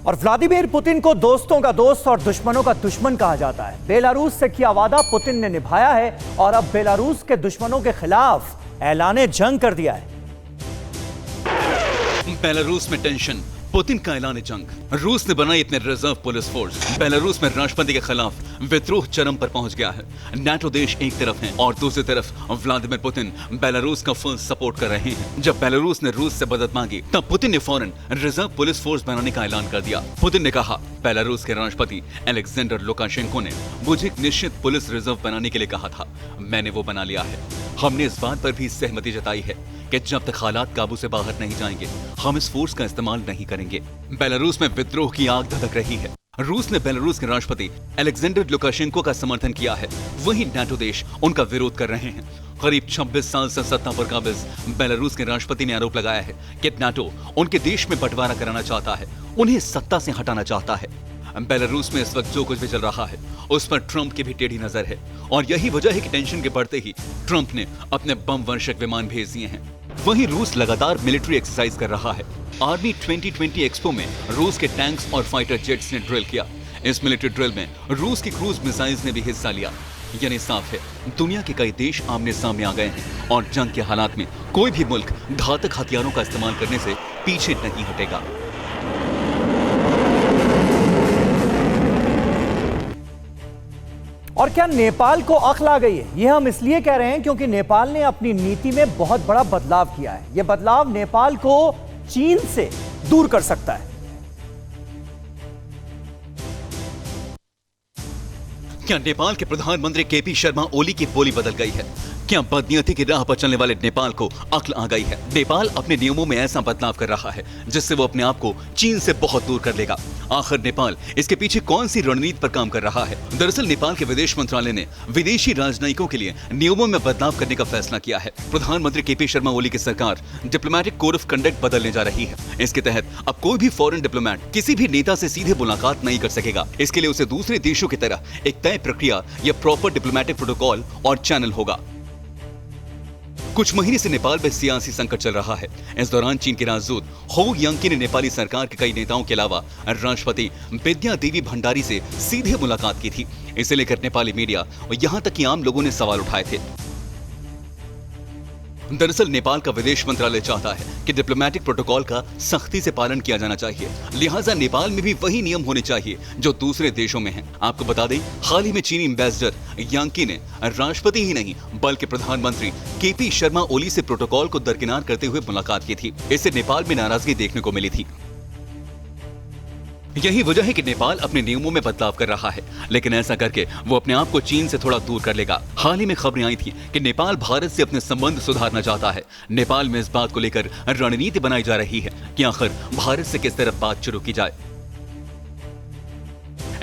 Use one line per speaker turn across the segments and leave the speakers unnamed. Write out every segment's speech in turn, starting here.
और Vladimir Putin को दोस्तों का दोस्त और दुश्मनों का दुश्मन कहा जाता है। बेलारूस से किया वादा पुतिन ने निभाया है और अब बेलारूस के दुश्मनों के खिलाफ ऐलाने जंग कर दिया है।
बेलारूस में टेंशन, पुतिन का ऐलान जंग। रूस ने बनाई इतने रिजर्व पुलिस फोर्स। बेलारूस में राष्ट्रपति के खिलाफ विद्रोह चरम पर पहुंच गया है। नाटो देश एक तरफ है और दूसरी तरफ व्लादिमीर पुतिन बेलारूस का फुल सपोर्ट कर रहे हैं। जब बेलारूस ने रूस से मदद मांगी तब पुतिन ने फौरन रिजर्व पुलिस फोर्स बनाने का ऐलान कर दिया। पुतिन ने कहा, बेलारूस के राष्ट्रपति अलेक्जेंडर लुकाशेंको ने मुझे एक निश्चित पुलिस रिजर्व बनाने के लिए कहा था। मैंने वो बना लिया है। हमने इस बात पर भी सहमति जताई है कि जब तक हालात काबू से बाहर नहीं जाएंगे हम इस फोर्स का इस्तेमाल नहीं करेंगे। बेलारूस में विद्रोह की आग धधक रही है। रूस ने बेलारूस के राष्ट्रपति अलेक्जेंडर लुकाशेंको का समर्थन किया है, वहीं नाटो देश उनका विरोध कर रहे हैं। करीब 26 साल से सत्ता पर काबिज बेलारूस के राष्ट्रपति ने आरोप लगाया है कि नाटो उनके देश में बंटवारा कराना चाहता है, उन्हें सत्ता से हटाना चाहता है। बेलारूस में इस वक्त जो कुछ भी चल रहा है उस पर ट्रंप की भी टेढ़ी नजर है और यही वजह है कि टेंशन के बढ़ते ही ट्रंप ने अपने बम वर्षक विमान भेज दिए हैं। वहीं रूस लगातार मिलिट्री एक्सरसाइज कर रहा है। आर्मी 2020 एक्सपो में रूस के टैंक्स और फाइटर जेट्स ने ड्रिल किया। इस मिलिट्री ड्रिल में रूस की क्रूज मिसाइल्स ने भी हिस्सा लिया। यानी साफ है, दुनिया के कई देश आमने सामने आ गए हैं और जंग के हालात में कोई भी मुल्क घातक हथियारों का इस्तेमाल करने से पीछे नहीं हटेगा।
और क्या नेपाल को अक्ल आ गई है? यह हम इसलिए कह रहे हैं क्योंकि नेपाल ने अपनी नीति में बहुत बड़ा बदलाव किया है। यह बदलाव नेपाल को चीन से दूर कर सकता है।
क्या नेपाल के प्रधानमंत्री केपी शर्मा ओली की बोली बदल गई है? क्या बदनीयती की राह पर चलने वाले नेपाल को अक्ल आ गई है? नेपाल अपने नियमों में ऐसा बदलाव कर रहा है जिससे वो अपने आप को चीन से बहुत दूर कर लेगा। आखिर नेपाल इसके पीछे कौन सी रणनीति पर काम कर रहा है? दरअसल नेपाल के विदेश मंत्रालय ने विदेशी राजनयिकों के लिए नियमों में बदलाव करने का फैसला किया है। प्रधानमंत्री केपी शर्मा ओली की सरकार डिप्लोमेटिक कोड ऑफ कंडक्ट बदलने जा रही है। इसके तहत अब कोई भी फॉरेन डिप्लोमेट किसी भी नेता से सीधे मुलाकात नहीं कर सकेगा। इसके लिए उसे दूसरे देशों की तरह एक तय प्रक्रिया या प्रॉपर डिप्लोमेटिक प्रोटोकॉल और चैनल होगा। कुछ महीने से नेपाल में सियासी संकट चल रहा है। इस दौरान चीन के राजदूत हो यांकी ने नेपाली सरकार के कई नेताओं के अलावा राष्ट्रपति विद्या देवी भंडारी से सीधे मुलाकात की थी। इसे लेकर नेपाली मीडिया और यहां तक कि आम लोगों ने सवाल उठाए थे। दरअसल नेपाल का विदेश मंत्रालय चाहता है कि डिप्लोमेटिक प्रोटोकॉल का सख्ती से पालन किया जाना चाहिए, लिहाजा नेपाल में भी वही नियम होने चाहिए जो दूसरे देशों में हैं। आपको बता दें, हाल ही में चीनी एम्बेसडर यांकी ने राष्ट्रपति ही नहीं बल्कि प्रधानमंत्री केपी शर्मा ओली से प्रोटोकॉल को दरकिनार करते हुए मुलाकात की थी। इससे नेपाल में नाराजगी देखने को मिली थी। यही वजह है कि नेपाल अपने नियमों में बदलाव कर रहा है, लेकिन ऐसा करके वो अपने आप को चीन से थोड़ा दूर कर लेगा। हाल ही में खबरें आई थी कि नेपाल भारत से अपने संबंध सुधारना चाहता है। नेपाल में इस बात को लेकर रणनीति बनाई जा रही है कि आखिर भारत से किस तरह बात शुरू की जाए।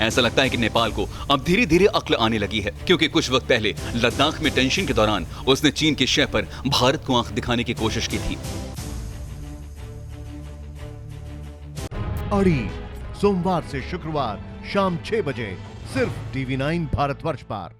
ऐसा लगता है कि नेपाल को अब धीरे धीरे अक्ल आने लगी है, क्योंकि कुछ वक्त पहले लद्दाख में टेंशन के दौरान उसने चीन के शय पर भारत को आंख दिखाने की कोशिश की थी।
सोमवार से शुक्रवार शाम 6 बजे सिर्फ TV9 भारतवर्ष पर।